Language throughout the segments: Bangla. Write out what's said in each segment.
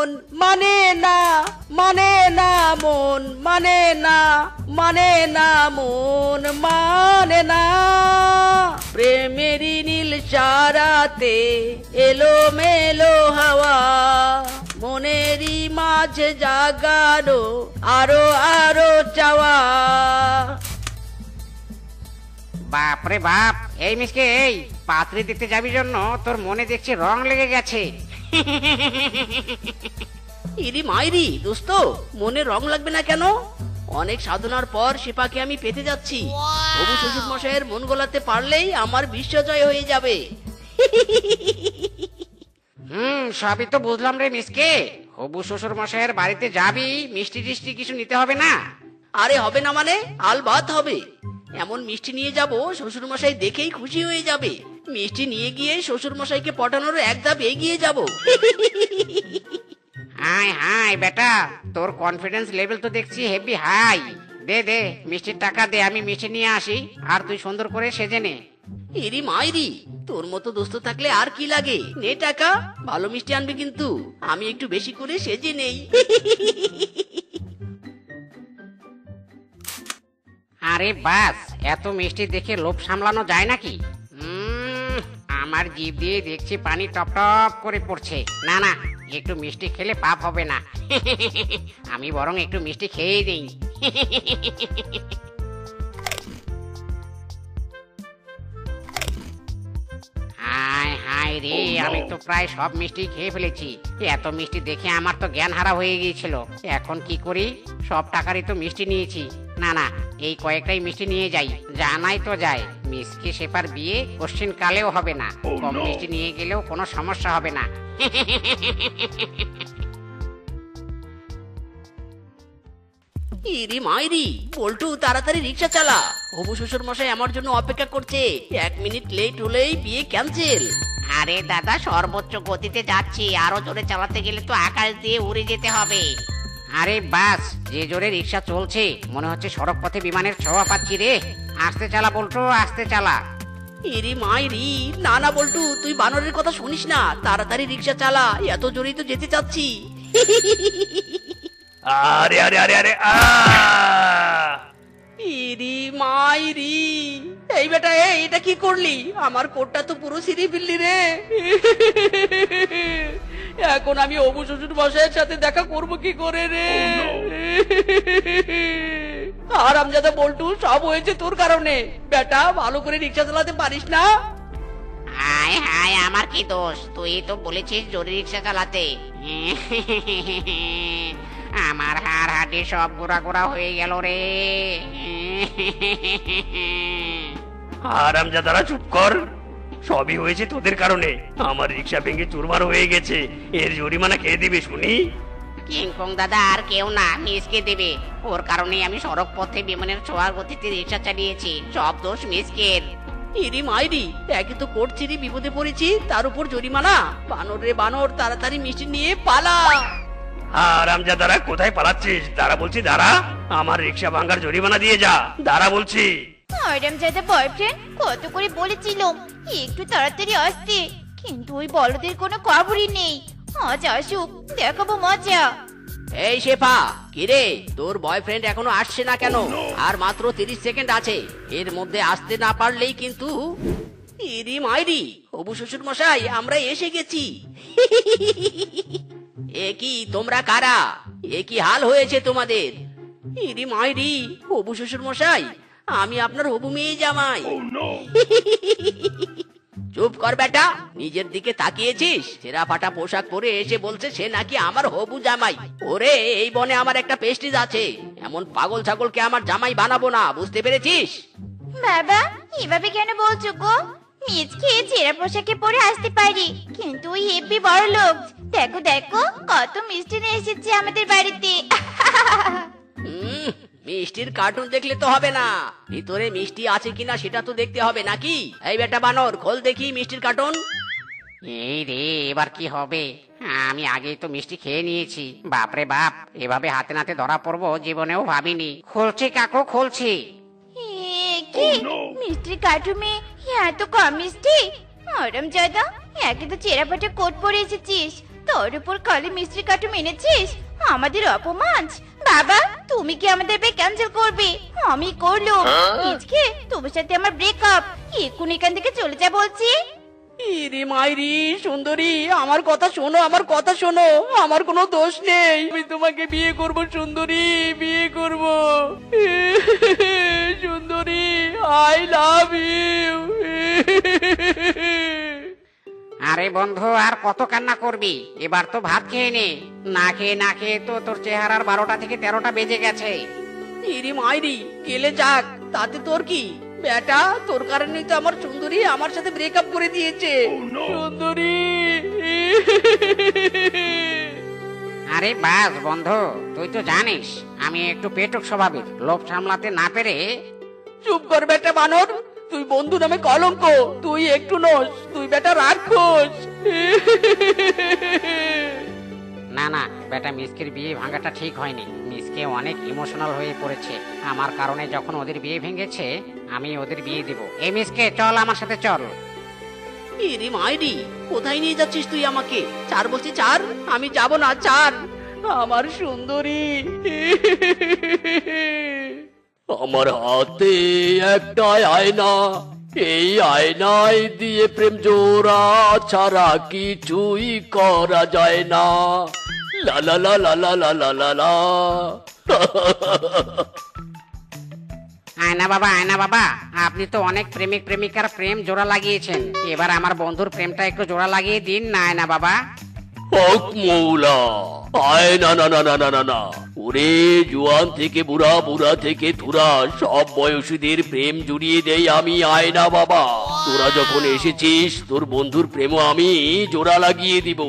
মন মানে না, মানে না মন মানে না, মানে না মন মানে না। প্রেমেরই নীল সারাতে এলো মেলো হাওয়া, মনেরই মাঝে জাগানো আরো আরো চাওয়া। বাপরে বাপ, এই মিসকে, এই পাত্রী দেখতে যাবি জন্য তোর মনে দেখছি রং লেগে গেছে। ইরি মাইরি দোস্ত, মনে রং লাগবে না কেন? অনেক সাধনার পর শিপাকে আমি পেতে যাচ্ছি। হবু শ্বশুর মশাইয়ের মন গোলাতে পারলেই আমার বিশ্বজয় হয়ে যাবে। সবই তো বুঝলাম রে মিসকে। হবু শ্বশুর মশাইয়ের বাড়িতে যাবি, মিষ্টি টিষ্টি কিছু নিতে হবে না? আরে হবে না মানে, আলবাত হবে। এমন মিষ্টি নিয়ে যাব শ্বশুর মশাই দেখেই খুশি হয়ে যাবে। মিষ্টি নিয়ে গিয়ে শ্বশুর মশাইকে পটানোর এক ধাপ এগিয়ে যাব। হাই হাই বেটা, তোর কনফিডেন্স লেভেল তো দেখছি হেভি হাই। দে দে মিষ্টির টাকা দে, আমি মিষ্টি নিয়ে আসি, আর তুই সুন্দর করে সেজে নে। এরি মাইরি, তোর মতো দোস্ত থাকলে আর কি লাগে? নে টাকা, ভালো মিষ্টি আনবি কিন্তু, আমি একটু বেশি করে সেজে নেই। আরে বাস, এত মিষ্টি দেখে লোভ সামলানো যায় নাকি? আমার জিভ দিয়ে দেখছি পানি টপ টপ করে পড়ছে। না না, একটু মিষ্টি খেলে পাপ হবে না। আমি বরং একটু মিষ্টি খেয়ে দিই। হায় হায় রে, আমি তো প্রায় সব মিষ্টি খেয়ে ফেলেছি। এত মিষ্টি দেখে আমার তো জ্ঞান হারা হয়ে গিয়েছিল। এখন কি করি? সব টাকারই তো মিষ্টি নিয়েছি। না না, এই কয়েকটাই মিষ্টি নিয়ে যাই, জানাই তো যায় মিসকে শেফার বিয়ে কোশ্চিন কালেও হবে না। কম মিষ্টি নিয়ে গেলেও কোনো সমস্যা হবে না। ইরি মাইরি, পল্টু তাড়াতাড়ি রিক্সা চালা, হবু শ্বশুর মশাই আমার জন্য অপেক্ষা করছে। 1 মিনিট লেট হলেই বিয়ে ক্যান্সেল। আরে দাদা, সর্বোচ্চ গতিতে যাচ্ছি, আরো জোরে চালাতে গেলে তো আকাশ দিয়ে উড়ে যেতে হবে। আরে বাস, যে জোরে রিক্সা চলছে মনে হচ্ছে সড়ক পথে বিমানের ছোঁয়া পাচ্ছি রে। আস্তে চালা বলতো, আস্তে চালা। ইরি মাইরি, না না বল্টু, তুই বানরের কথা শুনিস না, তাড়াতাড়ি রিক্সা চালা, এত জোরেই তো যেতে চাচ্ছি। আরে আরে আরে আরে ইরি মাইরি, এই বেটা, এটা কি করলি? আমার কোটটা তো পুরো সিঁড়ি ফেললি রে। এখন আমি হবু শ্বশুর মশাইয়ের সাথে দেখা করবো কি করে রে? আর আমজাদা বল্টু, সব হয়েছে তোর কারণে। বেটা, ভালো করে রিক্সা চালাতে পারিস না? হায় হায়, আমার কি দোষ? তুই তো বলেছিস জোরে রিক্সা চালাতে। আমার হাড় হাড্ডি সব গোড়া গোড়া হয়ে গেল রে। হারামজাদারা চুপ কর, সবই হয়েছে তোদের কারণে। আমার রিক্সা ভেঙে চুরমার হয়ে গেছে, এর জরিমানা কে দিবে শুনি? কিংকং দাদা আর কেউ না, মিসকে দেবে। ওর কারণেই আমি সড়ক পথে বিমানের ছোঁয়ার গতিতে রিক্সা চালিয়েছি, সব দোষ মিসকের। ইরি মাইরি, একই তো কোট ছিঁড়ি বিপদে পড়েছি, তার উপর জরিমানা। বানর রে বানর, তাড়াতাড়ি মিষ্টি নিয়ে পালা। হারামজাদারা কোথায় পালাচ্ছিস? দাঁড়া বলছি, দাঁড়া, আমার রিক্সা ভাঙার জরিমানা দিয়ে যা, দাঁড়া বলছি। হারামজাদা বয়ফ্রেন্ড, কত করে বলেছিলাম একটু তাড়াতাড়ি আসতে, কিন্তু ওই বলদের কোনো খবরই নেই। আজ আসুক, দেখাবো মজা। এই শেফা, কিরে, তোর বয়ফ্রেন্ড এখনো আসছে না কেন? আর মাত্র 30 সেকেন্ড আছে, এর মধ্যে আসতে না পারলেই কিন্তু। ইরি মাইরি, হবু শ্বশুর মশাই, আমরা এসে গেছি। এ কি, তোমরা কারা? এ কি হাল হয়েছে তোমাদের? ইরি মাইরি, হবু শ্বশুর মশাই, আমি আপনার হবু মেয়ে জামাই। চুপ কর বেটা, নিজের দিকে তাকিয়েছিস? ছেঁড়া ফাটা পোশাক পরে এসে বলছে সে নাকি আমার হবু জামাই। ওরে, এই বনে আমার একটা পেস্টিজ আছে, এমন পাগল ছাগলকে আমার জামাই বানাবো না, বুঝতে পেরেছিস? বাবা, এভাবে কেন বলছো গো? মিজকে ছেঁড়া পোশাকে পরে আসতে পারি, কিন্তু ওই হেব্বি বড় লোক। দেখো দেখো, কত মিষ্টি নিয়ে এসেছে আমাদের বাড়িতে। মিষ্টির কার্টুন দেখলে তো হবে না, ভিতরে মিষ্টি আছে কিনা সেটা তো দেখতে হবে নাকি? এই বেটা বানর, খোল দেখি মিষ্টির কার্টুন। এই রে, এবার কি হবে? আমি আগেই তো মিষ্টি খেয়ে নিয়েছি। বাপরে বাপ, এভাবে হাতে নাতে ধরা পড়বো জীবনেও ভাবিনি। খুলছি কাকু, খুলছি। কি মিষ্টির কার্টুনে এত কম মিষ্টি? হারামজাদা, একে তো ছেঁড়া ফাটা কোট পরে এসেছিস, তোর উপর খালি মিষ্টি কাটু মেনেছিস, আমাদের অপমান। বাবা তুমি কি আমাদের বে ক্যান্সেল করবে? আমি করলো আজকে তোমার সাথে আমার ব্রেকআপ। এখন এখান থেকে চলে যা বলছি। ইরি মাইরি সুন্দরী, আমার কথা শোনো, আমার কথা শোনো, আমার কোনো দোষ নেই, আমি তোমাকে বিয়ে করব সুন্দরী, বিয়ে করব সুন্দরী, আই লাভ ইউ। আরে বন্ধু, আর কত কান্না করবি? এবার তো ভাত খেয়ে নে। না খেয়ে না খেয়ে তো তোর চেহারার 12টা থেকে 13টা বেজে গেছে। ইরি মাইরি গেলে যাক, তাতে তোর কি বেটা? তোর কারণেই তো আমার সুন্দরী আমার সাথে ব্রেকআপ করে দিয়েছে। সুন্দরী আরে বাস বন্ধু, তুই তো জানিস আমি একটু পেটুক স্বভাবের, লোভ সামলাতে না পেরে। চুপ কর বেটা বানর, তুই বন্ধু নামে কলঙ্ক, তুই একটু নস, তুই বেটা রাক্ষস। না না বেটা, মিসকের বিয়ে ভাঙাটা ঠিক হয়নি। মিসকে অনেক ইমোশনাল হয়ে পড়েছে আমার কারণে। যখন ওদের বিয়ে ভেঙেছে আমি ওদের বিয়ে দেব। এই মিসকে চল আমার সাথে চল। ইরি মাইরি কোথায় নিয়ে যাচ্ছিস তুই আমাকে? চার বলছি চার, আমি যাব না, চার আমার সুন্দরী। আমার হাতে একটা আয়না, এই আয়নায় দিয়ে প্রেম জোড়া ছাড়া কিছুই করা যায় না। লা লা লা লা লা লা লা লা লা। আয়না বাবা, আয়না বাবা, আপনি তো অনেক প্রেমিক প্রেমিকার প্রেম জোড়া লাগিয়েছেন, এবার আমার বন্ধুর প্রেমটা একটু জোড়া লাগিয়ে দিন না আয়না বাবা। হক মৌলা, আয় না না না না না না না। ওরে জোয়ান থেকে বুড়া, বুড়া থেকে থুরা, সব বয়সীদের প্রেম জুড়িয়ে দেই আমি আয়না বাবা। তোরা যখন এসেছিস তোর বন্ধুর প্রেমও আমি জোড়া লাগিয়ে দিব।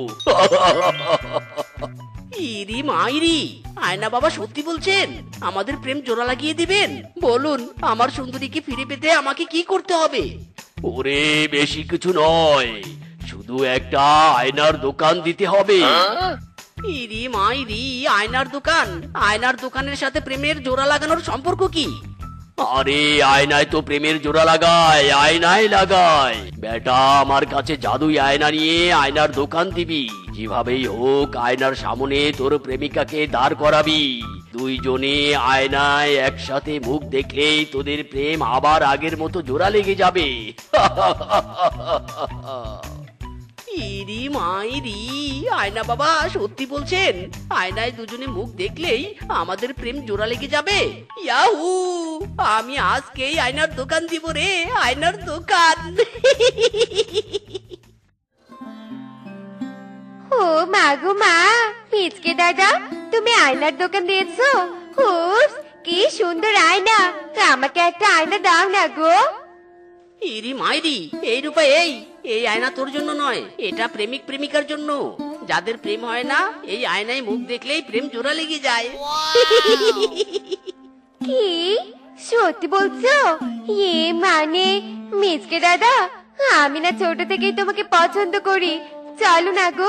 ইরি মাইরি আয়না বাবা সত্যি বলছেন? আমাদের প্রেম জোড়া লাগিয়ে দিবেন? বলুন আমার সুন্দরীকে ফিরে পেতে আমাকে কি করতে হবে? ওরে বেশি কিছু নয়, শুধু একটা আয়নার দোকান দিতে হবে। ইরি মাইরি আয়নার দোকান, আয়নার দোকানের সাথে প্রেমের জোড়া লাগানোর সম্পর্ক কি? আরে আয়নায় তো প্রেমের জোড়া লাগায়, আয়নায় লাগায় বেটা। আমার কাছে জাদুই আয়না নিয়ে আয়নার দোকান দিবি, যেভাবেই হোক আয়নার সামনে তোর প্রেমিকাকে দাঁড় করাবি। দুইজনে আয়নায় একসাথে মুখ দেখলেই তোদের প্রেম আবার আগের মতো জোড়া লেগে যাবে। ইরি মাইরি আয়না বাবা সত্যি বলছেন? আয়নায় দুজনে মুখ দেখলেই আমাদের প্রেম জোড়া লেগে যাবে? ইয়াহু, আমি আজকেই আয়নার দোকান দিব রে, আয়নার দোকান। ও মা গো মা, পিচকে দাদা তুমি আয়নার দোকান দিয়েছো? উফ কি সুন্দর আয়না, আমাকে একটা আয়না দাও না গো। ইরি মাইরি এই রূপা, এই আয়না তোর জন্য নয়, এটা প্রেমিক প্রেমিকার জন্য। যাদের প্রেম হয় না এই আয়নায় মুখ দেখলেই প্রেম জোড়া লেগে যায়। কি সত্যি বলছো? এ মানে মিচকে দাদা, আমি না ছোট থেকেই তোমাকে পছন্দ করি। চলো না গো,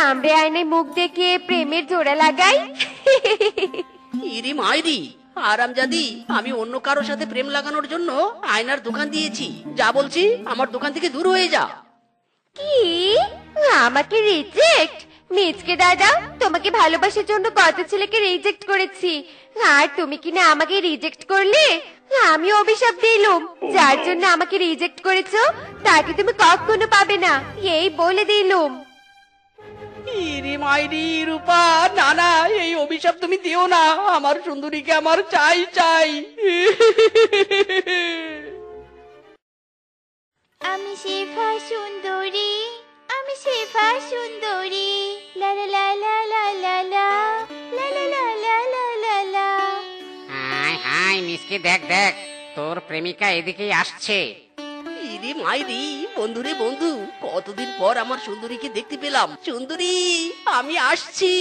আমরা আয়নায় মুখ দেখে প্রেমের জোড়া লাগাই। ইরি মাইরি আরামজাদি, আমি অন্য কারোর সাথে প্রেম লাগানোর জন্য আয়নার দোকান দিয়েছি। যা বলছি আমার দোকান থেকে দূর হয়ে যা। কি আমাকে রিজেক্ট? মিচকে দাদা তোমাকে ভালোবাসার জন্য কত ছেলেকে রিজেক্ট করেছি, আর তুমি কিনা আমাকে রিজেক্ট করলে? আমি অভিশাপ দিলুম, যার জন্য আমাকে রিজেক্ট করেছো তাকে তুমি কখনো পাবে না, এই বলে দিলুম। ইরি মাইরি রূপা, না না এই অভিশাপ তুমি দিও না, আমার সুন্দরীকে আমার চাই চাই। আমি শেফা সুন্দরী, আমি শেফা সুন্দরী, লা লা লা লা লা লা লা লা লা লা লা লা লা লা। হাই হাই মিসকে, দেখ দেখ তোর প্রেমিকা এদিকেই আসছে। ইরি মাইরি বন্ধুরে বন্ধু, কতদিন পর আমার সুন্দরীকে দেখতে পেলাম। সুন্দরী আমি আসছি।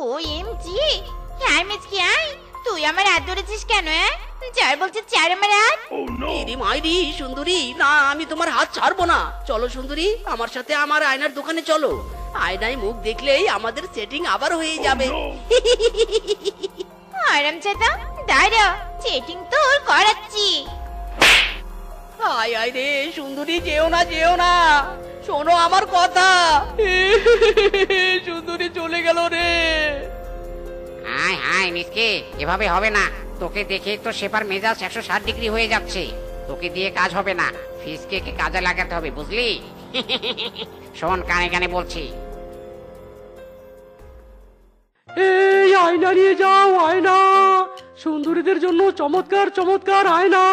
OMG, আয় মিচকি আয়, তুই আমার হাত ধরেছিস কেন? চার বলছিস চার আমার হাত। ইরি মাইরি সুন্দরী, না আমি তোমার হাত ছাড়বো না। চলো সুন্দরী আমার সাথে আমার আয়নার দোকানে চলো, আয়নায় মুখ দেখলেই আমাদের সেটিং আবার হয়ে যাবে। আরাম চাতা দাঁড়া, চেটিং তোর করাচ্ছি। আয় আয় রে সুন্দরী, যেও না যেও না, শোনো আমার কথা। সুন্দরী চলে গেল রে। হাই হাই মিসকে, এভাবে হবে না। তোকে দেখে তো শেফার মেজাজ 160 ডিগ্রি হয়ে যাচ্ছে। তোকে দিয়ে কাজ হবে না, ফিসকে কাজে লাগাতে হবে, বুঝলি? শোন, কানে কানে বলছি। এই আয়না নিয়ে যাও, আয়না, সুন্দরীদের জন্য চমৎকার চমৎকার আয়না।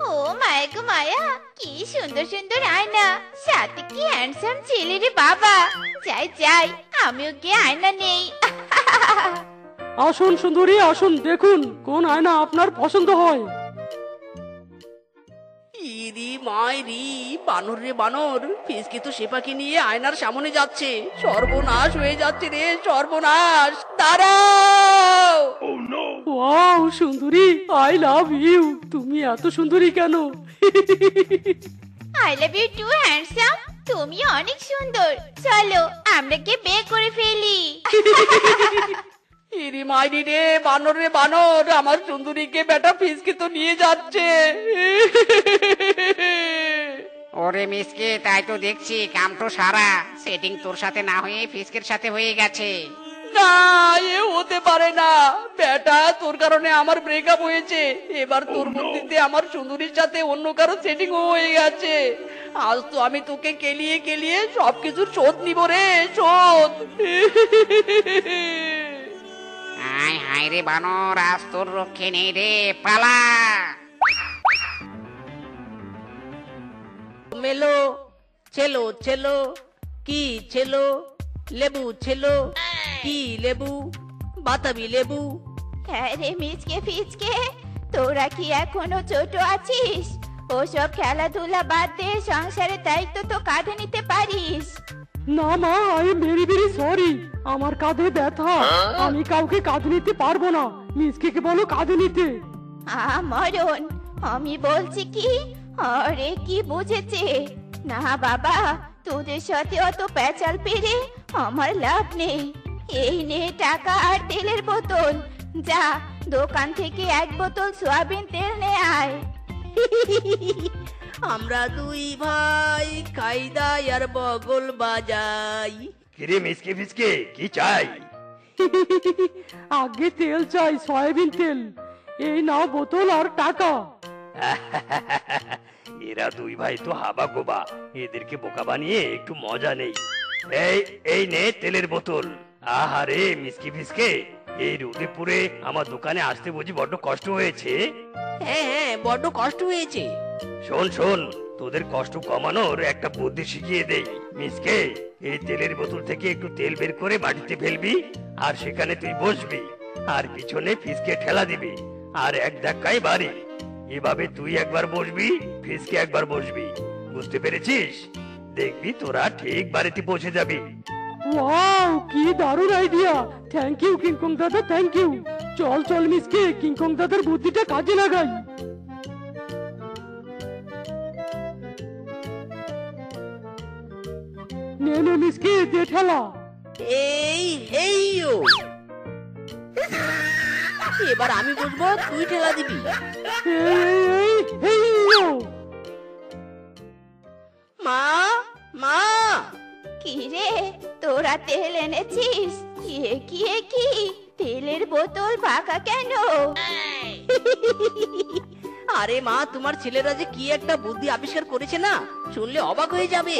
ও মায়া গো মায়া, কি সুন্দর সুন্দর আয়না, সাথে কি হ্যান্ডসাম ছেলে রে বাবা। যাই যাই, আমিও গিয়ে আয়না নেই। আসুন সুন্দরী আসুন, দেখুন কোন আয়না আপনার পছন্দ হয়। ইরি মাইরি, বানর রে বানর, ফিসকে তো শেফাকে নিয়ে আয়নার সামনে যাচ্ছে। সর্বনাশ হয়ে যাচ্ছে রে, সর্বনাশ। দাঁড়াও। ওয়াও সুন্দরী, আই লাভ ইউ। তুমি এত সুন্দরী কেন? I love you too handsome, তুমি অনেক সুন্দর। চলো আমরা গিয়ে বিয়ে করে ফেলি। ইরি মাইরি রে, বানর রে বানর, আমার সুন্দরীকে বেটা ফিসকে তো নিয়ে যাচ্ছে। ওরে মিসকে, তাই তো দেখছি কাম তো সারা। সেটিং তোর সাথে না হয়ে ফিসকের সাথে হয়ে গেছে। না, এ হতে পারে না বেটা, তোর কারণে আমার ব্রেকআপ হয়েছে। এবার তোর বুদ্ধিতে আমার সুন্দরীর সাথে অন্য কারো সেটিং হয়ে গেছে। আজ তো আমি তোকে কেলিয়ে কেলিয়ে সবকিছুর শোধ নিব রে, শোধ। হাই হাই রে বানর, আজ তোর রক্ষে নেই রে, পালা। মেলো ছেলো ছেলো, কি ছেলো, লেবু ছেলো, কি লেবু, বাতাবি লেবু। হ্যাঁ রে মিচকে ফিচকে, তোরা কি এখনো ছোট আছিস? ওসব খেলাধুলা বাদ দে, সংসারের দায়িত্ব তো কাঁধে নিতে পারিস। না মা, I am very very sorry, আমার কাঁধে ব্যথা, আমি কাউকে কাঁধে নিতে পারবো না। মিসকে বলো কাঁধে নিতে। মরণ, আমি বলছি কি, আরে কি বুঝেছে? না বাবা, তোদের সাথে অত পেঁচাল পেরে আমার লাভ নেই। এই নে টাকা আর তেলের বোতল, যা দোকান থেকে 1 বোতল সয়াবিন তেল নে আয়। আমরা দুই ভাই খাই দাই আর বগল বাজাই। কিরে মিসকে ফিসকে, কি চাই? আগে তেল চাই, সয়াবিন তেল। এই নাও বোতল আর টাকা। এরা দুই ভাই তো হাবা গোবা, এদেরকে বোকা বানিয়ে একটু মজা নেই। এই নে তেলের বোতল। আহারে মিসকে ফিসকে, এই রোদে পুড়ে আমার দোকানে আসতে বুঝি বড্ড কষ্ট হয়েছে? হ্যাঁ হ্যাঁ, বড্ড কষ্ট হয়েছে। শোন শোন, তোদের কষ্ট কমানোর একটা বুদ্ধি শিখিয়ে দেই। মিসকে, এই তেলের বোতল থেকে একটু তেল বের করে মাটিতে ফেলবি, আর সেখানে তুই বসবি, আর পিছনে ফিসকে ঠেলা দিবি, আর এক ধাক্কায় বাড়ি। এভাবে তুই একবার বসবি, ফিসকে একবার বসবি, বুঝতে পেরেছিস? দেখবি তোরা ঠিক বাড়িতে পৌঁছে যাবি। ওয়াও, কি দারুণ আইডিয়া। থ্যাংক ইউ কিংকং দাদা, থ্যাংক ইউ। চল চল মিসকে, কিংকং দাদার বুদ্ধিটা কাজে লাগাই। নে নে মিসকে, দে ঠেলা। এই এই ও, এবার আমি বসবো, তুই ঠেলা দিবি। এই, এই, ও। মা মা, কি রে, তোরা তেল এনেছিস? এ কি তেলের বোতল ফাঁকা কেন? আরে মা, তোমার ছেলেরা যে কি একটা বুদ্ধি আবিষ্কার করেছে না, শুনলে অবাক হয়ে যাবে।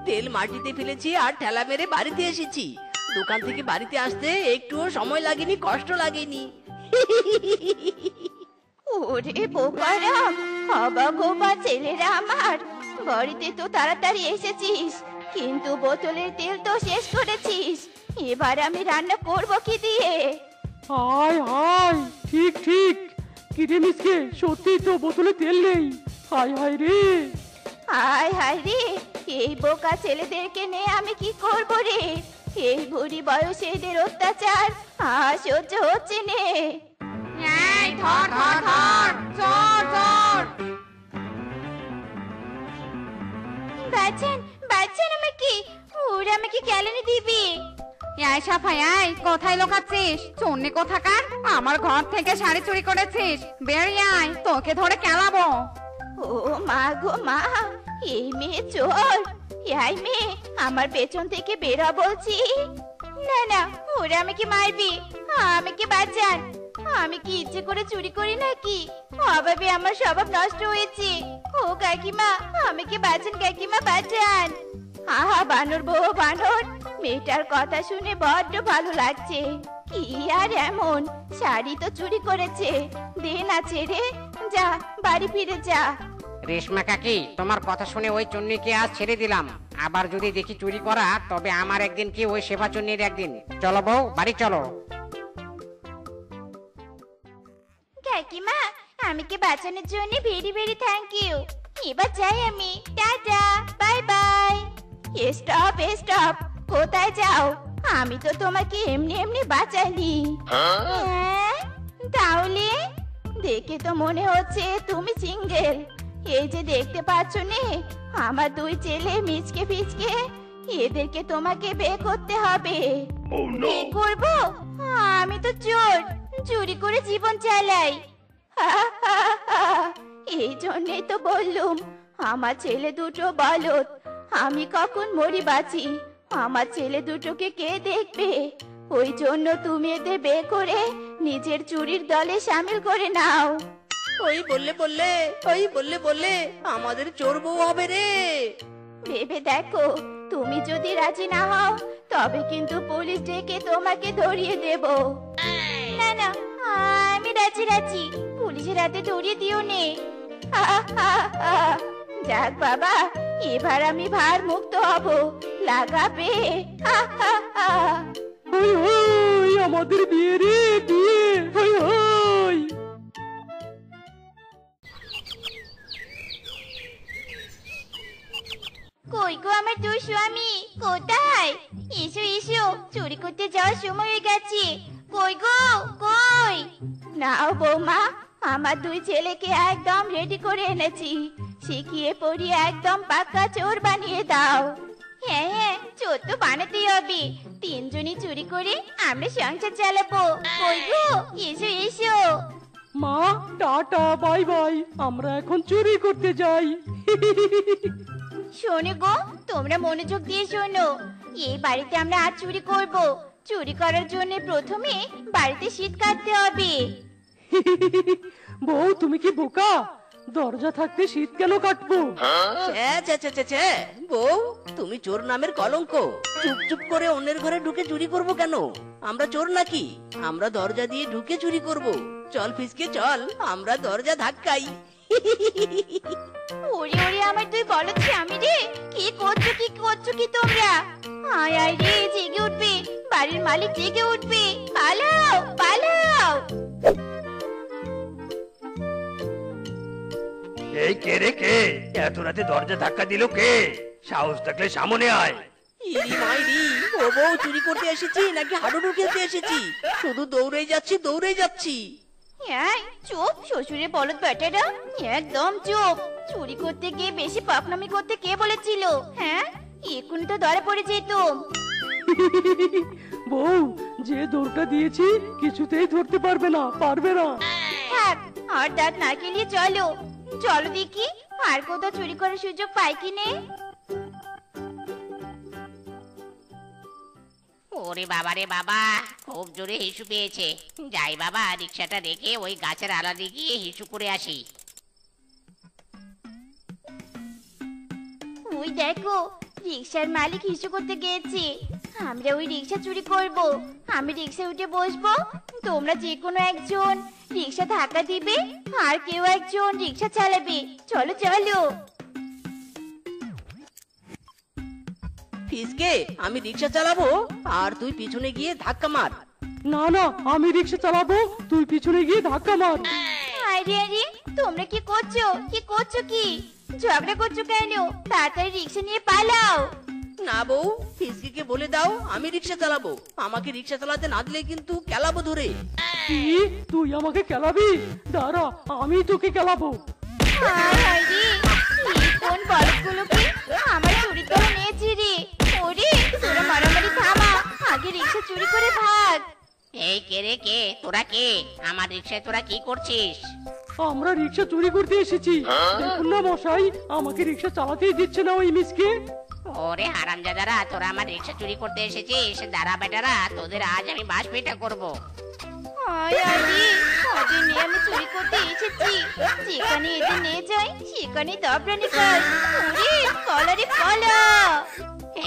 তেল মাটিতে ফেলেছি আর ঠেলা মেরে বাড়িতে এসেছি। দোকান থেকে বাড়িতে আসতে একটুও সময় লাগেনি, কষ্ট লাগেনি। ওরে বোকারাম, অবাক হবা ছেলেরা আমার। বাড়িতে তো তাড়াতাড়ি এসেছিস, কিন্তু বোতলের তেল তো শেষ করেছিস। এবার আমি রান্না করব কি দিয়ে? হায় হায়, ঠিক ঠিক। কিরে মিসকে, সত্যি তো বোতলে তেল নেই। হায় হায় রে। হায় হায় রে, এই বোকা ছেলেদেরকে নিয়ে আমি কি করব রে? এই বুড়ি বয়সে এদের অত্যাচার আর সহ্য হচ্ছে নে। ধর ধর ধর, চোর চোর। বাঁচান বাঁচান আমাকে, ওরা আমাকে কেলানি দিবে। এই সাফাই, এই কোথায় লুকাচ্ছিস? চুন্নি কোথাকার, আমার ঘর থেকে শাড়ি চুরি করেছিস। বেরিয়ে আয়, তোকে ধরে কেলাবো। ও মা গো মা, এই মেয়ে চোর। এই মেয়ে আমার পেছন থেকে বেরো বলছি। না না, ওরা আমাকে মারবে। আমাকে বাঁচান। আমি কি ইচ্ছে করে চুরি করি নাকি? অভাবে আমার স্বভাব নষ্ট হয়েছে। ও কাকিমা, আমাকে বাঁচান কাকিমা, বাঁচান। আহা বানর বউ বানর, মেয়েটার কথা শুনে বড্ড ভালো লাগছে। কি আর এমন, শাড়ি তো চুরি করেছে, দে না ছেড়ে, যা বাড়ি ফিরে যা। রেশমা কাকি, তোমার কথা শুনে ওই চুন্নিকে আজ ছেড়ে দিলাম। আবার যদি দেখি চুরি করা, তবে আমার একদিন কি ওই শেফা চুন্নির একদিন। চলো বউ, বাড়ি চলো। কাকিমা, আমাকে বাঁচানোর জন্য ভেরি ভেরি থ্যাংক ইউ। এবার যাই আমি, tata, bye bye. Stop stop, কোথায় যাও? আমি তো তোমাকে এমনি এমনি বাঁচাইনি। হ্যাঁ? তাহলে দেখে তো মনে হচ্ছে তুমি সিঙ্গেল। এই যে দেখতে পাচ্ছ নে, আমার দুই ছেলে মিচকে ফিচকে, এদেরকে তোমাকে বিয়ে করতে হবে। বিয়ে করবো? আমি তো চোর, চুরি করে জীবন চালাই। এই জন্যই তো বললুম, আমার ছেলে দুটো বলদ, আমি কখন মরি বাঁচি। আমার ছেলে দুটোকে কে দেখবে? ওই জন্য তুমি এদের বিয়ে করে নিজের চুরির দলে শামিল করে নাও। ওই বললে বললে আমাদের চোর বউ হবে রে। ভেবে দেখো, তুমি যদি রাজি না হও তবে কিন্তু পুলিশ ডেকে তোমাকে ধরিয়ে দেব। না না, আমি রাজি, পুলিশের হাতে ধরিয়ে দিও নে। যাক বাবা, এবার আমি ভার মুক্ত হব, লাগাবে। আমাদের বিয়ে রে, বিয়ে। কই গো আমার দুই স্বামী, কোথায়? এসো এসো, চুরি করতে যাওয়ার সময় হয়ে গেছে। কই গো, কই? নাও বৌমা, আমার দুই ছেলেকে একদম রেডি করে এনেছি। শিখিয়ে পড়িয়ে একদম পাক্কা চোর বানিয়ে দাও। হ্যাঁ হ্যাঁ, চোর তো বানাতেই হবে। তিনজনই চুরি করে আমরা সংসার চালাবো। কই গো, এসো এসো। মা, টাটা, বাই বাই, আমরা এখন চুরি করতে যাই। শোনো গো, তোমরা মনোযোগ দিয়ে শোনো। এই বাড়িতে আমরা আজ চুরি করব। চুরি করার জন্য প্রথমে বাড়িতে শীত কাটতে হবে। বউ, তুমি কি বোকা? দরজা থাকতে শীত কেন কাটবো? বউ, তুমি চোর নামের কলঙ্ক। চুপ চুপ করে অন্যের ঘরে ঢুকে চুরি করব কেন? আমরা চোর নাকি? আমরা দরজা দিয়ে ঢুকে চুরি করব। চল ফিসকে চল, আমরা দরজা ধাক্কাই। ওরে ওরে আমার তুই বলছি আমি রে, কি করছো কি তোমরা? আয় আয় রে, জেগে উঠবে, বাড়ির মালিক জেগে উঠবে। পালাও পালাও। এই কে রে, কে এত রাতে দরজা ধাক্কা দিল? কে? সাহস থাকলে সামনে আয়। ইরি মাইরি, ও বউ, চুরি করতে এসেছি নাকি হাডুডু খেলতে এসেছি? শুধু দৌড়েই যাচ্ছি। হ্যাঁ, চুপ শ্বশুরের বলদ বেটারা, একদম চুপ। চুরি করতে গিয়ে বেশি পাকনামি করতে কে বলেছিল? হ্যাঁ, এক্ষুনি তো ধরা পড়ে যেতুম। বউ, যে দৌড়টা দিয়েছি কিছুতেই ধরতে পারবে না। থাক, আর দাঁত না কেলিয়ে চলো। চলো দেখি আর কোথাও চুরি করার সুযোগ পাই কি নে। ওরে বাবা রে বাবা, খুব জোরে হিসু পেয়েছে। যাই বাবা, রিক্সাটা রেখে ওই গাছের আড়ালে গিয়ে হিসু করে আসি। ওই দেখো, রিক্সার মালিক হিসু করতে গিয়েছে। আমরা ওই রিক্সা চুরি করব। আমি রিক্সা উঠে বসবো, তোমরা যে কোনো একজন রিক্সা ধাক্কা দিবে, আর কেউ একজন রিক্সা চালাবে। চলো চলো। ফিসকে, আমি রিক্সা চালাবো আর তুই পিছনে গিয়ে ধাক্কা মার। না না, আমি রিক্সা চালাবো, তুই পিছনে গিয়ে ধাক্কা মার। আরে আরে, তোমরা কি করছো? কি ঝগড়া করছো কেন? তাড়াতাড়ি রিক্সা নিয়ে পালাও। না বউ, ফিসকে বলে দাও আমি রিক্সা চালাবো। আমাকে রিক্সা চালাতে না দিলে কিন্তু কেলাবো ধরে। কি? তুই আমাকে কেলাবি? দাঁড়া, আমি তোকে কেলাবো। আরে, এই কোন বলদগুলোকে আমার চুরি করে নিয়েছি রে। ওরে, তোরা মারামারি থামা, আগে রিক্সা চুরি করে ভাগ। এই কে রে কে? তোরা কে? আমার রিক্সায় তোরা কি করছিস? আমরা রিক্সা চুরি করতে এসেছি। দেখুন না মশাই, আমাকে রিক্সা চালাতেই দিচ্ছে না ওই মিসকে। ওরে হারামজাদারা, তোরা আমার রিক্সা চুরি করতে এসেছিস? দাঁড়া বেটারা, তোদের আজ আমি বাস পেটা করবো। আয় আরে, ওদের নিয়ে আমি চুরি করতে এসেছি। যেখানে এদের নিয়ে যাই সেখানে দবরানি খাই। ওরে কলারে কলা।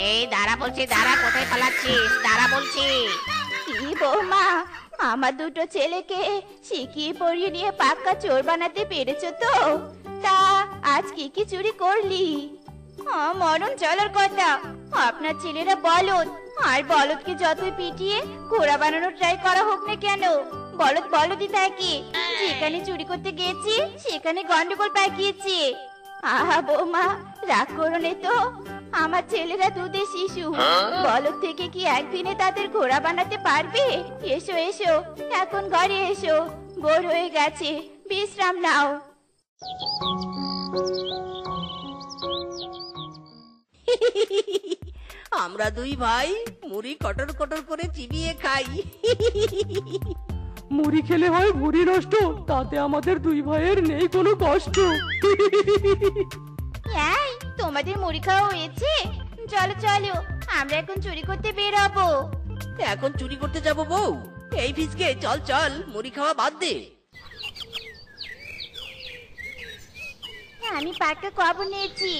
এই দাঁড়া বলছি, দাঁড়া, কোথায় পালাচ্ছিস? দাঁড়া বলছি। কি বৌমা, আমার দুটো ছেলেকে শিখিয়ে পড়িয়ে নিয়ে পাক্কা চোর বানাতে পেরেছো তো? তা আজ কি কি চুরি করলি? মরণ চলার কথা। আপনার ছেলেরা বলদ, আর বলদকে যতই পিটিয়ে ঘোড়া বানানোর ট্রাই করা হোক না কেন, বলদ বলদই থাকে। যেখানে চুরি করতে গেছি সেখানে গন্ডগোল পাকিয়েছি। আহা বৌমা, রাগ করো নে তো। আমার ছেলেরা দুধের শিশু, বলদ থেকে কি একদিনে তাদের ঘোড়া বানাতে পারবে? এসো এসো, এখন ঘরে এসো, বোর হয়ে গেছে, বিশ্রাম নাও। আমরা দুই ভাই মুড়ি কটর কটর করে চিবিয়ে খাই। মুড়ি খেলে হয় ভুঁড়ি নষ্ট, তাতে আমাদের দুই ভাইয়ের নেই কোনো কষ্ট। এই, তোমাদের মুড়ি খাওয়া হয়েছে? চলো চলো, আমরা এখন চুরি করতে বের হবো। এখন চুরি করতে যাব বউ? এই ফিসকে চল চল, মুড়ি খাওয়া বাদ দে। আমি পাক্কা খবর নিয়েছি,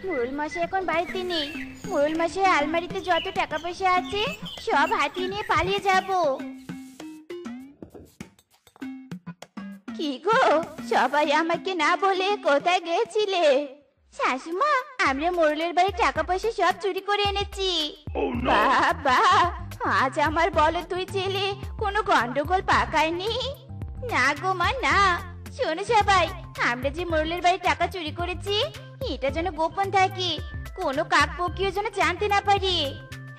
মোড়ল মশাই এখন বাড়িতে নেই। মোড়ল মশাই আলমারিতে যত টাকা পয়সা আছে সব হাতিয়ে নিয়ে পালিয়ে যাব। কি গো, সবাই আমাকে না বলে কোথায় গেছিলে? শাশুমা, আমরা মোড়লের বাড়ি টাকা পয়সা সব চুরি করে এনেছি। বাবা, আজ আমার বলো তুই ছেলে কোনো গন্ডগোল পাকায়নি? না গো মা না। শোনো সবাই, আমরা যে মোড়লের বাড়ি টাকা চুরি করেছি এটা যেন গোপন থাকে, কোনো কাকপক্ষীও যেন জানতে না পারি।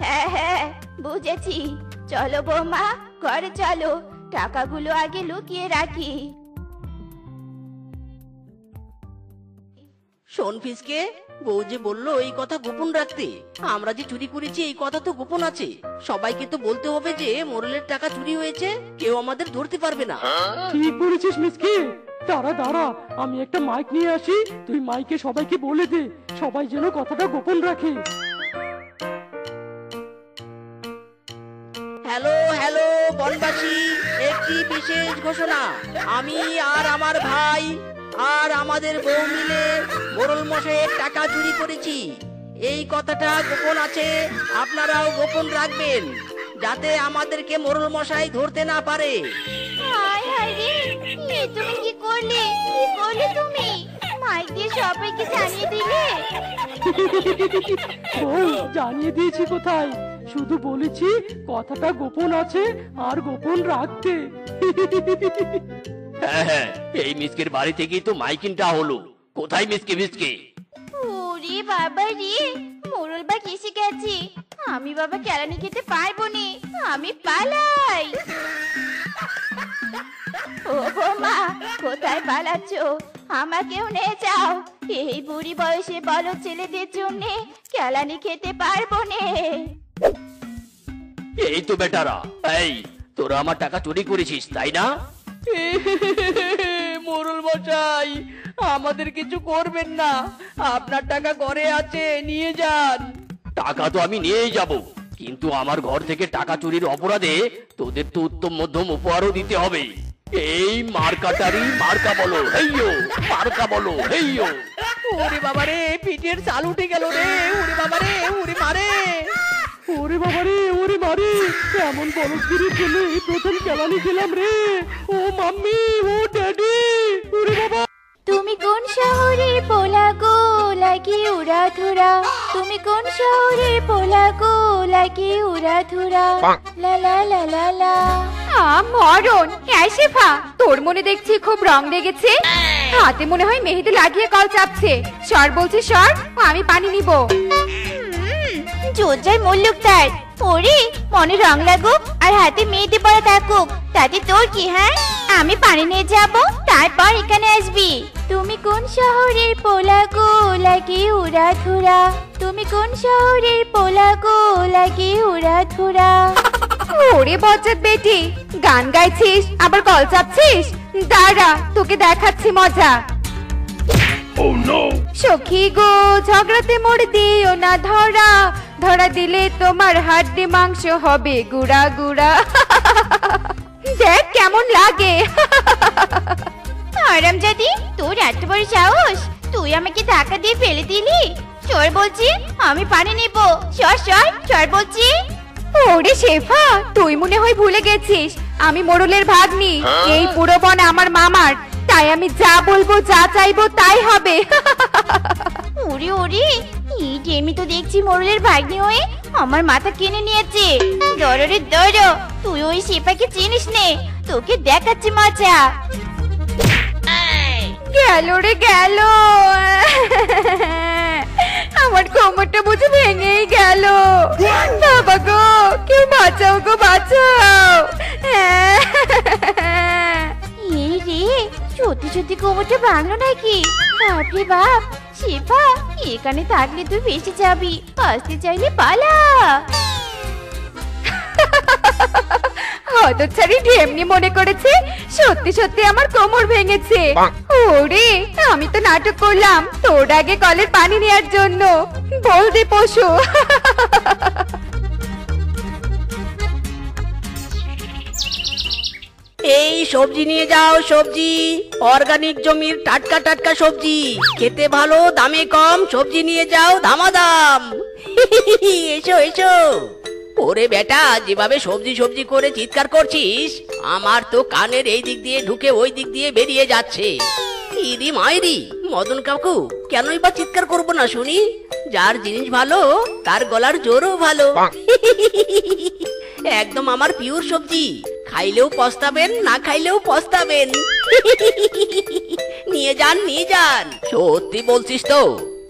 হ্যাঁ হ্যাঁ, বুঝেছি। চলো বৌমা, ঘরে চলো, টাকাগুলো আগে লুকিয়ে রাখি। শোন ফিসকে, বউ যে বললো এই কথা গোপন রাখতে, আমরা যে চুরি করেছি এই কথা তো গোপন আছে। সবাইকে তো বলতে হবে যে মোড়লের টাকা চুরি হয়েছে, কেউ আমাদের ধরতে পারবে না। ঠিক বলেছিস মিসকে। দাঁড়া দাঁড়া, আমি একটা মাইক নিয়ে আসি, তুই মাইকে সবাইকে বলে দে, সবাই যেন কথাটা গোপন রাখে। হ্যালো হ্যালো বনবাসী, একটি বিশেষ ঘোষণা। আমি আর আমার ভাই আর আমাদের বউ মিলে মোড়ল মশাইয়ের টাকা চুরি করেছি। এই কথাটা গোপন আছে, আপনারাও গোপন রাখবেন, যাতে আমাদেরকে মোড়ল মশাই ধরতে না পারে। হায় হায় রে, তুমি কি করলে? কি করলে তুমি? মাইক দিয়ে সবাইকে জানিয়ে দিলে? ওই জানিয়ে দিয়েছি কোথায়, শুধু বলেছি কথাটা গোপন আছে আর গোপন রাখতে। হ্যাঁ হ্যাঁ, এই মিসকের বাড়ি থেকেই তো মাইকিংটা হলো। কোথায় মিসকে? মিসকে ওরে বাবা রে, মোড়ল বা এসে গেছে। আমি বাবা কেলানি খেতে পারবো না, আমি পালাই। ও বৌমা, কোথায় পালাচ্ছ? আমাকেও নিয়ে যাও। এই বুড়ি বয়সে বলো ছেলেদের জন্য কেলানি খেতে পারবো না। এই তো বেটারা, এই তোরা আমার টাকা চুরি করেছিস তাই না? মোড়ল মশাই, আমাদের কিছু করবেন না, আপনার টাকা ঘরে আছে, নিয়ে যান। টাকা তো আমি নিয়েই যাব, কিন্তু আমার ঘর থেকে টাকা চুরির অপরাধে তোদের তো উত্তম মধ্যম উপহারও দিতে হবে। এই মার্কাটারি মার্কা বলো হেইয়ো, মার্কা বলো হেইয়ো। ওরে বাবা রে, পিঠের চাল উঠে গেল রে। ওরে বাবা রে, ওরে মারে। ওরে বাবা রে, ওরে মারে, এমন বলদগিরির জন্য এই প্রথম কেলানি খেলাম রে। ও মাম্মি, ও ড্যাডি, ওরে বাবা। তুমি কোন শহরের পোলা গো, লাগি উড়া ধুরা? তুমি কোন শহরের পোলা গো, লাগি উড়া ধুরা? লা লা লা লা লা। মরণ! হ্যাঁ শেফা, তোর মনে দেখছি খুব রং লেগেছে। হাতে মনে হয় মেহেদি লাগিয়ে কল চাপছে। সর বলছি সর, আমি পানি নিব। জোর যায় মল্লুক তার। ওরে মনে রং লাগুক আর হাতে মেহেদি পরা থাকুক, তাতে তোর কি? হ্যাঁ, আমি পানি নিয়ে যাব, তারপর এখানে আসবি। তুমি কোন শহরের পোলা গো, লাগে উড়া ধুরা? তুমি কোন শহরের পোলা গো, লাগে উড়া ধুরা? ওরে বজ্জাত বেটি, গান গাইছিস আবার কল চাপছিস? দাঁড়া, তোকে দেখাচ্ছি মজা। সখী গো ঝগড়াতে মোড় দিও না ধরা, ধরা দিলে তোমার হাড্ডি মাংস হবে গুড়া গুড়া। দেখ কেমন লাগে। আরামজাদি, তোর এত বড় সাহস, তুই আমাকে ধাক্কা দিয়ে ফেলে দিলি। চল বলছি, আমি পানি নেব। সর সর সর বলছি। ওরে শেফা, তুই মনে হয় ভুলে গেছিস আমি মোড়লের ভাগ্নি। এই পুরো বন আমার মামার, তাই আমি যা বলবো যা চাইবো তাই হবে। ওরে ওরে, এই ডেমি তো দেখছি মোড়লের ভাগ্নি হয়ে আমার মাথা কিনে নিয়েছে। দররে দর, তুই ওই শেফাকে চিনিস নে, তোকে দেখাচ্ছি মজা। গেল রে গেল, আমার কোমরটা বুঝে ভেঙেই গেল। বাবা গো, কেউ বাঁচাও গো বাঁচাও। এই রে, সত্যি সত্যি কোমরটা ভাঙলো নাকি? বাপরে বাপ, শেফা এখানে থাকলে তুই বেঁচে যাবি, আসতে চাইলে পালা। হতচ্ছাড়ি ঢেমনি মনে করেছে সত্যি সত্যি আমার কোমর ভেঙেছে। ওরে, আমি তো নাটক করলাম তোর আগে কলের পানি নেওয়ার জন্য। বল দে পশু। এই সবজি নিয়ে যাও, সবজি অর্গানিক জমির টাটকা টাটকা সবজি, খেতে ভালো দামে কম, সবজি নিয়ে যাও দামাদাম। এসো এসো। ওরে বেটা, যেভাবে সবজি সবজি করে চিৎকার করছিস, আমার তো কানের এই দিক দিয়ে ঢুকে ওই দিক দিয়ে বেরিয়ে যাচ্ছে। ইরি মাইরি, মদন কাকু কেনই বা চিৎকার করবো না শুনি? যার জিনিস ভালো তার গলার জোরও ভালো। একদম আমার পিওর সবজি, খাইলেও পস্তাবেন, না খাইলেও পস্তাবেন। নিয়ে যান নিয়ে যান। সত্যি বলছিস তো?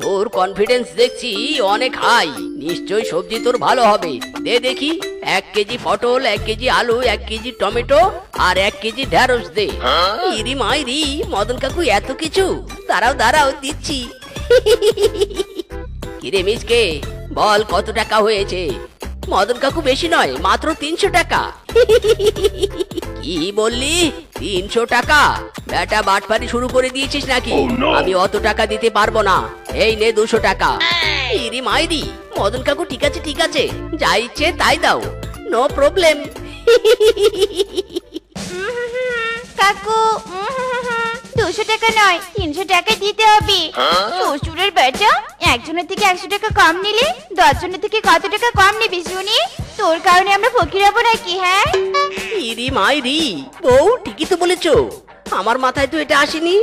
তোর কনফিডেন্স দেখছি অনেক হাই, নিশ্চয়ই সবজি তোর ভালো হবে। দে দেখি, 1 কেজি পটল, 1 কেজি আলু, 1 কেজি টমেটো আর 1 কেজি ঢেঁড়স দে। ইরি মাইরি, মদন কাকু এত কিছু? দাঁড়াও দাঁড়াও, দিচ্ছি। কিরে মিসকে, বল কত টাকা হয়েছে? মদন কাকু বেশি নয়, মাত্র 300 টাকা। কি বললি? 300 টাকা? বেটা বাটপারি শুরু করে দিয়েছিস নাকি? আমি অত টাকা দিতে পারবো না। এই নে 200 টাকা। ইরি মাইরি, মদন কাকু ঠিক আছে ঠিক আছে, যা ইচ্ছে তাই দাও, নো প্রবলেম। কাকু 200 টাকা নয়, 300 টাকা দিতে হবে। শ্বশুরের বেটা, একজনের থেকে 100 টাকা কম নিলে 10 জনের থেকে কত টাকা কম নিবি শুনি? তোর কারণে আমরা ফকির হবো নাকি? হ্যাঁ, ইরি মাইরি, বউ ঠিকই তো বলেছো, আমার মাথায় তো এটা আসেনি।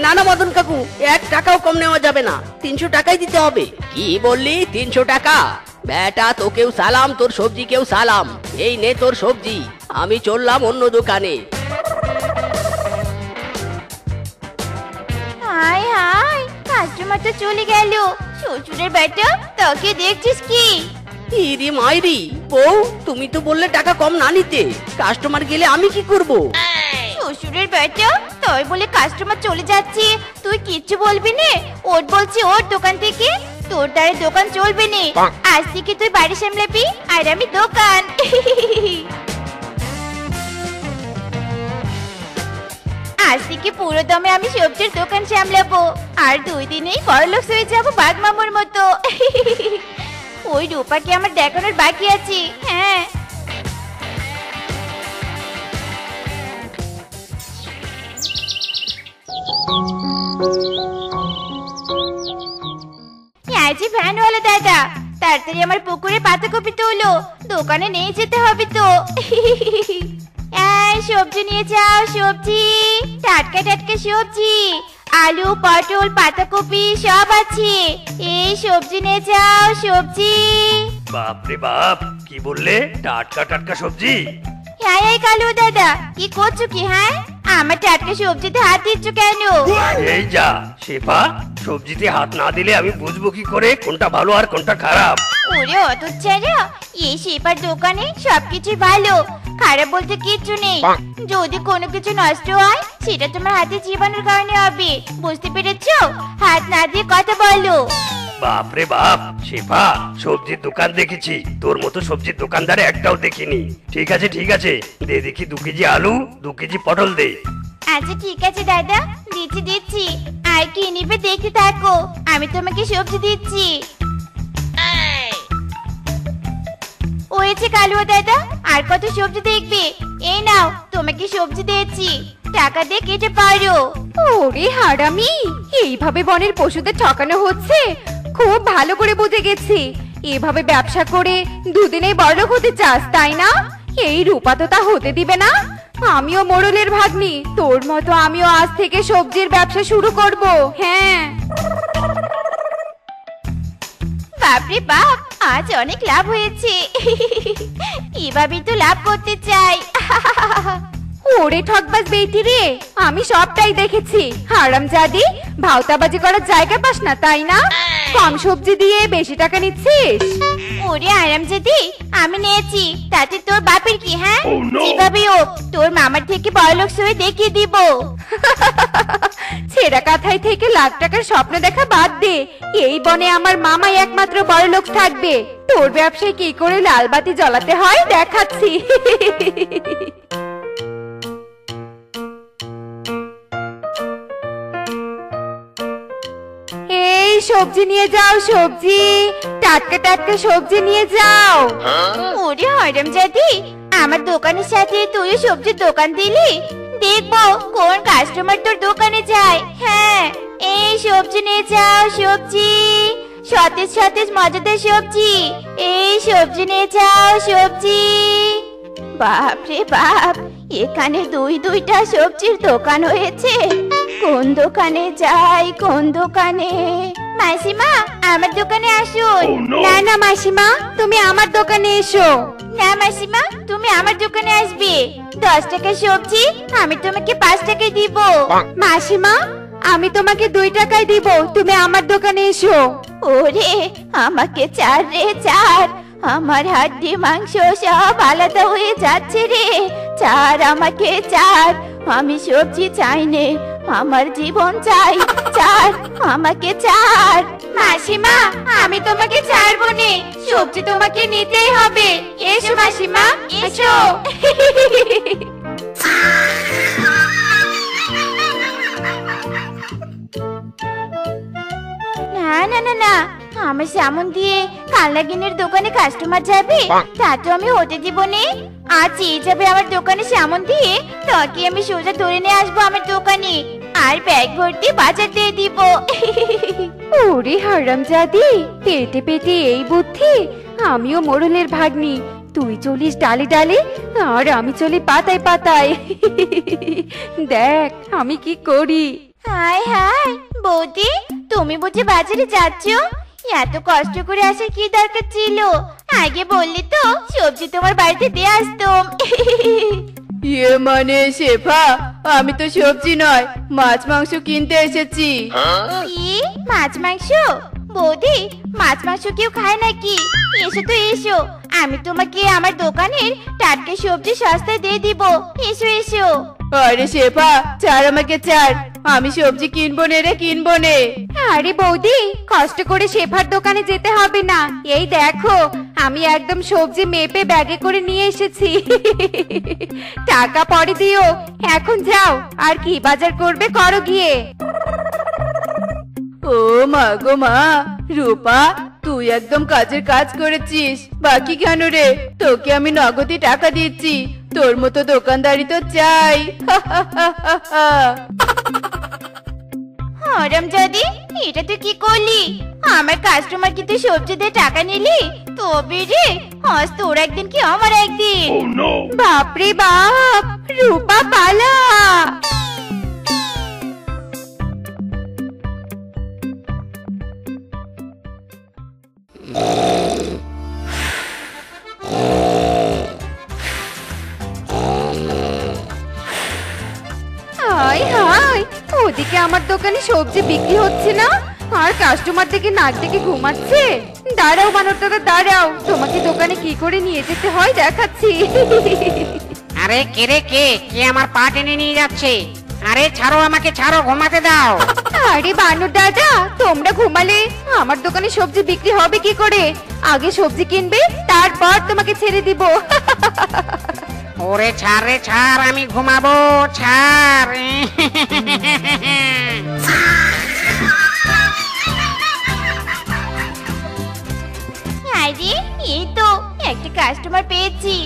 না না মদন কাকু, 1 টাকাও কম নেওয়া যাবে না, 300 টাকাই দিতে হবে। কি বললি? 300 টাকা? বেটা তোকেও সালাম, তোর সবজিকেও সালাম। এই নে তোর সবজি, আমি চললাম অন্য দোকানে। হাই হাই, কাস্টমার তো চলে গেল। শ্বশুরের বেটা, তোকে দেখছিস কি? ইরি মাইরি, বউ তুমি তো বললে টাকা কম না নিতে, কাস্টমার গেলে আমি কি করব? শ্বশুরের বেটা, তুই বলে কাস্টমার চলে যাচ্ছে, তুই কিচ্ছু বলবি না? ওর বলছি ওর দোকান থেকে, তোর দ্বারা দোকান চলবে না। আজ থেকে তুই বাড়ি সামলাবি আর আমি দোকান। আজ থেকে পুরো দমে আমি সবজির দোকান সামলাবো, আর 2 দিনেই বড়লোক হয়ে যাবো বাঘ মামুর মতো। ওই রূপাকে আমার দেখানোর বাকি আছে। হ্যাঁ, আজই ভ্যানওয়ালা দাদা, তাড়াতাড়ি আমার পুকুরে পাতাকপি তোলো, দোকানে নিয়ে যেতে হবে তো। এই সবজি নিয়ে যাও, সবজি টাটকা টাটকা সবজি, আলু পটল পাতাকপি সব আছে। এই সবজি নিয়ে যাও, সবজি। বাপরে বাপ, কি বললে? টাটকা টাটকা সবজি? হ্যাঁ এই কালু দাদা, কি করছো কি? হ্যাঁ, আমার টাটকা সবজিতে হাত দিচ্ছ কেন? এই যা শেফা, সবজিতে হাত না দিলে আমি বুঝবো কি করে কোনটা ভালো আর কোনটা খারাপ? ওরে হতচ্ছাড়া, এই শেফার দোকানে সবকিছু ভালো, খারাপ বলতে কিচ্ছু নেই। যদি কোনো কিছু নষ্ট হয় সেটা তোমার হাতে জীবাণুর কারণে হবে, বুঝতে পেরেছো? হাত না দিয়ে কথা বলো। বাপরে বাপ, শেফা সবজির দোকান দেখেছি, তোর মতো সবজির দোকানদার একটাও দেখিনি। ঠিক আছে ঠিক আছে, দে দেখি 2 কেজি আলু, 2 কেজি পটল দে। আচ্ছা ঠিক আছে দাদা, দিচ্ছি দিচ্ছি। আর কি নিবে দেখতে থাকো, আমি তোমাকে সবজি দিচ্ছি। হয়েছে কালুয়া দাদা, আর কত সবজি দেখবে? এই নাও, তোমাকে সবজি দিয়েছি, টাকা দিয়ে কেটে পারো। ওরে হারামি, এইভাবে বনের পশুদের ঠকানো হচ্ছে। খুব ভালো করে বুঝে গেছি, এভাবে ব্যবসা করে দুদিনেই বড়লোক হতে চাস তাই না? এই রূপা তো তা হতে দিবে না। আমিও মোড়লের ভাগ্নি, তোর মতো আমিও আজ থেকে সবজির ব্যবসা শুরু করব। হ্যাঁ। বাপরে বাপ, আজ অনেক লাভ হয়েছে। এভাবেই তো লাভ করতে চাই। ওরে ঠকবাজ বেটি রে, আমি সবটাই দেখেছি। হারামজাদি, ভাওতাবাজি করার জায়গা পাস না তাই না? কম সবজি দিয়ে বেশি টাকা নিচ্ছিস। ওরে আরামজাদি, আমি নিয়েছি, তাতে তোর বাপের কি? হ্যাঁ, যেভাবে হোক তোর মামার থেকে বড়লোক হয়ে দেখিয়ে দিব। ছেঁড়া কাঁথায় থেকে লাখ টাকার স্বপ্ন দেখা বাদ দে। এই বনে আমার মামাই একমাত্র বড়লোক থাকবে। তোর ব্যবসায় কি করে লাল বাতি জ্বালাতে হয় দেখাচ্ছি। এই সবজি নিয়ে যাও, সবজি, টাটকা টাটকা সবজি নিয়ে যাও। ওরে হারামজাদি, আমার দোকানের সাথে তুই সবজির দোকান দিলি? দেখবো কোন কাস্টমার তোর দোকানে যায়। হ্যাঁ, এই সবজি নিয়ে যাও, সবজি, সতেজ সতেজ মজাদার সবজি। এই সবজি নিয়ে যাও, সবজি। বাপরে বাপ, এখানে দুইটা সবজির দোকান হয়েছে। কোন দোকানে যাই, কোন দোকানে? মাসিমা, আমার দোকানে আসুন। না না মাসিমা, তুমি আমার দোকানে এসো। না মাসিমা, তুমি আমার দোকানে আসবে। 10 টাকা সবজি আমি তোমাকে 5 টাকায় দিব। মাসিমা, আমি তোমাকে 2 টাকায় দিব, তুমি আমার দোকানে এসো। ওরে, আমাকে 4 রে 4, আমার হাড্ডি মাংস সব আলাদা হয়ে যাচ্ছে রে। 4, আমাকে 4, আমি সবজি চাই নে, আমার জীবন চাই। 4, আমাকে 4। মাসিমা, আমি তোমাকে ছাড়বো নে, সবজি তোমাকে নিতেই হবে। এসো মাসিমা, এসো। না না না না, আমার সামন দিয়ে কালনাগিনের দোকানে কাস্টমার যাবে, তা তো আমি হতে দিব নে। আজ যে যাবে আমার দোকানে সামন দিয়ে, তাকে আমি সোজা ধরে নিয়ে আসবো আমার দোকানে, আর ব্যাগ ভর্তি বাজার দিয়ে দিব। ওরে হারামজাদি, পেটে পেটে এই বুদ্ধি। আমিও মোড়লের ভাগ্নি, তুই চলিস ডালে ডালে আর আমি চলি পাতায় পাতায়। দেখ আমি কি করি। হায় হায়, বৌদি, তুমি বুঝি বাজারে যাচ্ছ? এত কষ্ট করে আসার কি দরকার ছিল? আগে বললি তো সবজি তোমার বাড়িতে দিয়ে আসতাম। ইয়ে মানে শেফা, আমি তো সবজি নয়, মাছ মাংস কিনতে এসেছি। কি মাছ মাংস? বৌদি, মাছ মাংস কেউ খায় নাকি? এসো তো এসো, আমি তোমাকে আমার দোকানের টাটকা সবজি সস্তায় দিয়ে দিব। এসো এসো। আরে শেফা, ছাড় আমাকে ছাড়, আমি সবজি কিনবো নে রে, কিনবো নে। আরে বৌদি, কষ্ট করে শেফার দোকানে যেতে হবে না। এই দেখো, আমি একদম সবজি মেপে ব্যাগে করে নিয়ে এসেছি। টাকা পরে দিও, এখন যাও, আর কি বাজার করবে করো গিয়ে। ও মা গো মা, রূপা তুই একদম কাজের কাজ করেছিস। বাকি কেন রে? তোকে আমি নগদই টাকা দিচ্ছি, তোর মতো দোকানদারি তো চাই। হারামজাদি, এটা তুই কি করলি? আমার কাস্টমার কি তুই সবজি দিয়ে টাকা নিলি? তবে রে, আজ তোর একদিন কি আমার একদিন। বাপরে বাপ, রূপা পালা। হায় হায়, ওদিকে আমার দোকানে সবজি বিক্রি হচ্ছে না, আর কাস্টমার দেখে নাক দেখে ঘুমাচ্ছে। দাঁড়াও বানর দাদা দাঁড়াও, তোমাকে দোকানে কি করে নিয়ে যেতে হয় দেখাচ্ছি। আরে কে রে কে কে আমার পা টেনে নিয়ে যাচ্ছে? আরে ছাড়ো আমাকে, ছাড়ো, ঘুমাতে দাও। আরে বানর দাদা, তোমরা ঘুমালে আমার দোকানে সবজি বিক্রি হবে কি করে? আগে সবজি কিনবে, তারপর তোমাকে ছেড়ে দিব। ওরে ছাড় রে ছাড়, আমি ঘুমাবো, ছাড়। আরে এই তো একটা কাস্টমার পেয়েছি।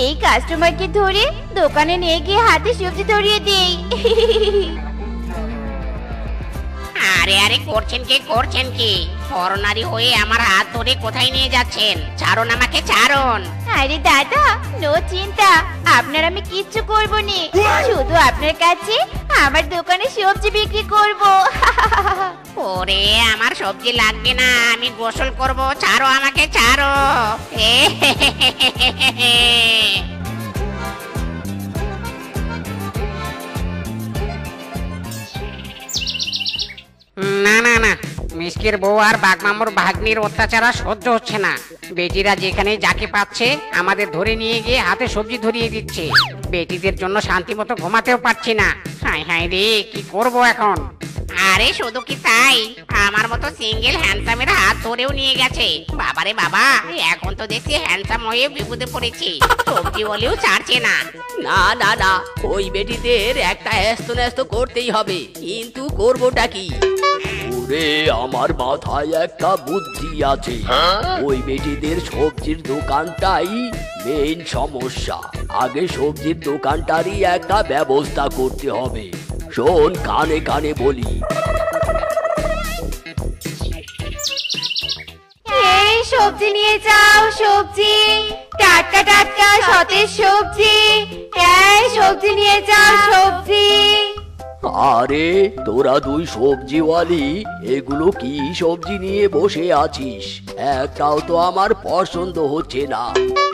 এই কাস্টমারকে ধরে দোকানে নিয়ে গিয়ে হাতে সবজি ধরিয়ে দেই। আরে আরে করছেন কি পরনারী হয়ে আমার হাত ধরে কোথায় নিয়ে যাচ্ছেন? ছাড়ুন আমাকে, ছাড়ুন। আরে দাদা, নো চিন্তা, আপনার আমি কিচ্ছু করব না। শুধু আপনার কাছে আমার দোকানে সবজি বিক্রি করব। ওরে আমার সবজি লাগবে না, আমি গোসল করব, ছাড়ো আমাকে, ছাড়ো। না না না, মিসকির বউ আর বাগমামুর ভাগ্নির অত্যাচার আর সহ্য হচ্ছে না। বেটিরা যেখানে যাকে পাচ্ছে আমাদের ধরে নিয়ে গিয়ে হাতে সবজি ধরিয়ে দিচ্ছে। বেটিদের জন্য শান্তি মতো ঘুমাতেও পারছি না। হায় হায় রে, কি করব এখন? আরে শুধু কি তাই, আমার মতো সিঙ্গেল হ্যান্ডসামের হাত ধরেও নিয়ে গেছে। বাবারে বাবা, এখন তো দেখছি হ্যান্ডসাম হয়ে বিপদে পড়েছি। সবজি বলেও ছাড়ছে না। না না না, ওই বেটিদের একটা হ্যাস্ত ন্যাস্ত করতেই হবে, কিন্তু করবোটা কি? ওরে আমার মাথায় একটা বুদ্ধি আছে। ওই বেটিদের সবজির দোকানটাই মেইন সমস্যা। আগে সবজির দোকানটারই একটা ব্যবস্থা করতে হবে। শোন, কানে কানে বলি। এই সবজি নিয়ে যাও, সবজি টাটকা টাটকা সতেজ সবজি। এই সবজি নিয়ে যাও, সবজি। আরে তোরা দুই সবজিওয়ালি, এগুলো কি সবজি নিয়ে বসে আছিস? একটাও তো আমার পছন্দ হচ্ছে না।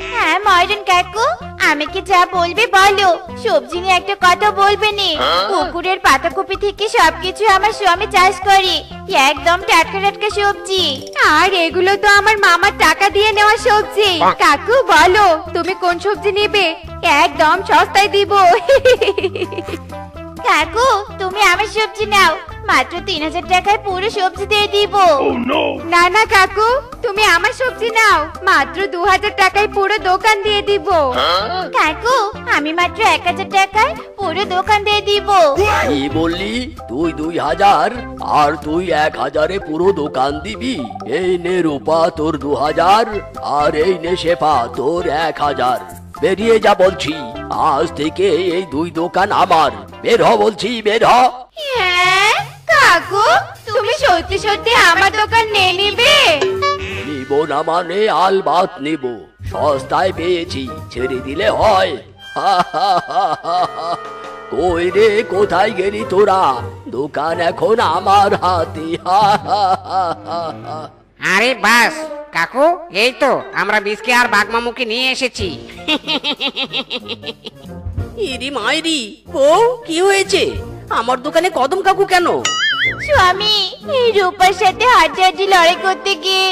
হ্যাঁ ময়রন কাকু, আমাকে যা বলবে বলো। সবজি নিয়ে একটা কথা বলবে নি। পুকুরের পাতাকপি থেকে সবকিছু আমার স্বামী চাষ করে, একদম টাটকা টাটকা সবজি। আর এগুলো তো আমার মামার টাকা দিয়ে নেওয়া সবজি। কাকু বলো, তুমি কোন সবজি নেবে? একদম সস্তায় দিব। কাকু, তুমি আমার সবজি নাও, মাত্র 3000 টাকায় পুরো সবজি দিয়ে দিব। না না কাকু, তুমি আমার সবজি নাও, মাত্র 2000 টাকায় পুরো দোকান দিয়ে দিব। কাকু, আমি মাত্র 1000 টাকায় পুরো দোকান দিয়ে দিব। কি বললি? তুই 2000 আর তুই 1000-এ পুরো দোকান দিবি? এই নে রূপা তোর 2000, আর এই নে শেফা তোর 1000। বেরিয়ে যা বলছি, আজ থেকে এই দুই দোকান আমার। বের হ বলছি, বের হ। হ্যাঁ কাকু, তুমি সত্যি সত্যি আমার দোকান নিয়ে নিবে? নিব না মানে আলবাত নিব, সস্তায় পেয়েছি, ছেড়ে দিলে হয়। কই রে, কোথায় গেলি তোরা? দোকান এখন আমার হাতে। আরে বাস কাকু, এই তো আমরা বিস্কে আর বাগমামুকে নিয়ে এসেছি। ইরি মাইরি, ও কি হয়েছে? আমার দোকানে কদম কাকু কেন? স্বামী, এই রূপার সাথে হাড্ডাহাড্ডি লড়াই করতে গিয়ে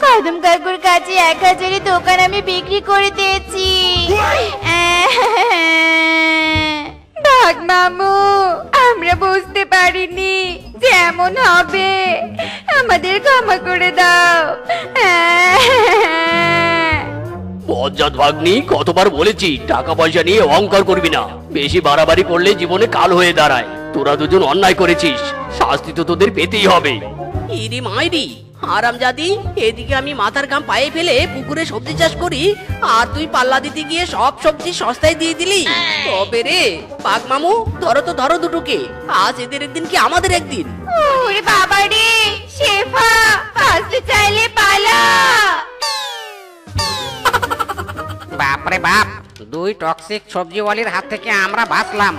কদম কাকুর কাছে 1000-এ দোকান আমি বিক্রি করে দিয়েছি। বাগমামু, আমরা বুঝতে পারিনি যে এমন হবে, আমাদের ক্ষমা করে দাও। বজ্জাত ভাগ্নি, কতবার বলেছি টাকা পয়সা নিয়ে অহংকার করবি না। বেশি বাড়াবাড়ি করলে জীবনে কাল হয়ে দাঁড়ায়। তোরা দুজন অন্যায় করেছিস, শাস্তি তো তোদের পেতেই হবে। ইরি মাইরি হারামজাদি, এদিকে আমি মাথার ঘাম পায়ে ফেলে পুকুরে সবজি চাষ করি, আর তুই পাল্লা দিতে গিয়ে সব সবজি সস্তায় দিয়ে দিলি। তবে রে বাঘ মামু, ধরো তো ধরো দুটোকে, আজ এদের একদিন কি আমাদের একদিন। ওরে বাবা রে, শেফা আসতে চাইলে পালা। বাপরে বাপ, দুই টক্সিক সবজিওয়ালির হাত থেকে আমরা বাঁচলাম।